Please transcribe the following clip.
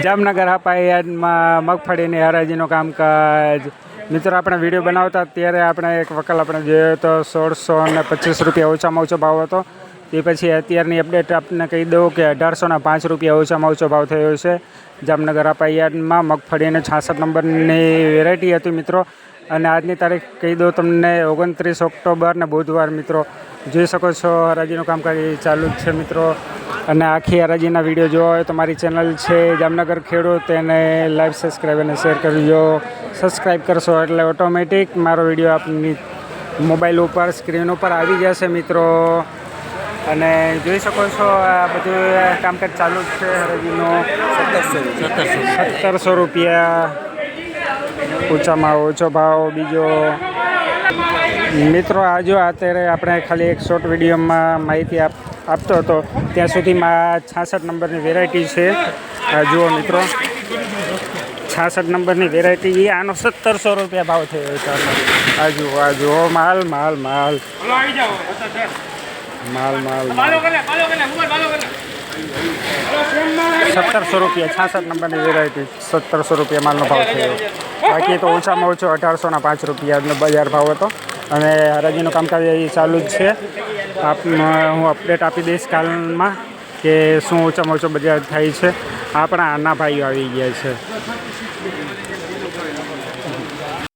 જામનગર હાપાઈ યાર્ડમાં મગફળીની હરાજીનું કામકાજ મિત્રો આપણે વિડીયો બનાવતા ત્યારે આપણે એક વકલ આપણે જોયો તો 1625 રૂપિયા ઓછામાં ઓછો ભાવ હતો. તે પછી અત્યારની અપડેટ આપને કહી દઉં કે 1805 રૂપિયા ઓછામાં ઓછો ભાવ થયો છે જામનગર હાપાઈ યાર્ડમાં. મગફળીને 66 નંબરની વેરાયટી હતી મિત્રો. અને આજની તારીખ કહી દઉં તમને 29 ઓક્ટોબર ને બુધવાર મિત્રો. જોઈ શકો છો હરાજીનું કામકાજ ચાલુ જ છે મિત્રો. અને આખી હરાજીના વિડીયો જોવા હોય તો મારી ચેનલ છે જામનગર ખેડૂત, એને લાઈવ સબસ્ક્રાઈબ અને શેર કરજો. સબસ્ક્રાઈબ કરશો એટલે ઓટોમેટિક મારો વિડીયો આપની મોબાઈલ ઉપર સ્ક્રીન ઉપર આવી જશે મિત્રો. અને જોઈ શકો છો આ બધું કામકાજ ચાલુ જ છે હરાજીનું. 1700 રૂપિયા ઓછામાં ઓછો ભાવ. બીજો મિત્રો આજો અત્યારે આપણે ખાલી એક શોર્ટ વિડીયોમાં માહિતી આપતો હતો ત્યાં સુધીમાં 66 નંબરની વેરાયટી છે. આ જુઓ મિત્રો 66 નંબરની વેરાયટી, આનો 1700 રૂપિયા ભાવ થયો છે. આ જુઓ માલ માલ માલ માલ માલ 1700 રૂપિયા 66 નંબરની વેરાયટી, 1700 રૂપિયા માલનો ભાવ થયો. બાકી તો ઓછામાં ઓછો 1805 રૂપિયાનો બજાર ભાવ હતો. અને હરાજીનું કામકાજ ચાલુ જ છે. હું અપડેટ આપી દઈશ કાલમાં કે શું ઓછામાં ઓછો બજાર થાય છે. આપણા આના ભાઈઓ આવી ગયા છે.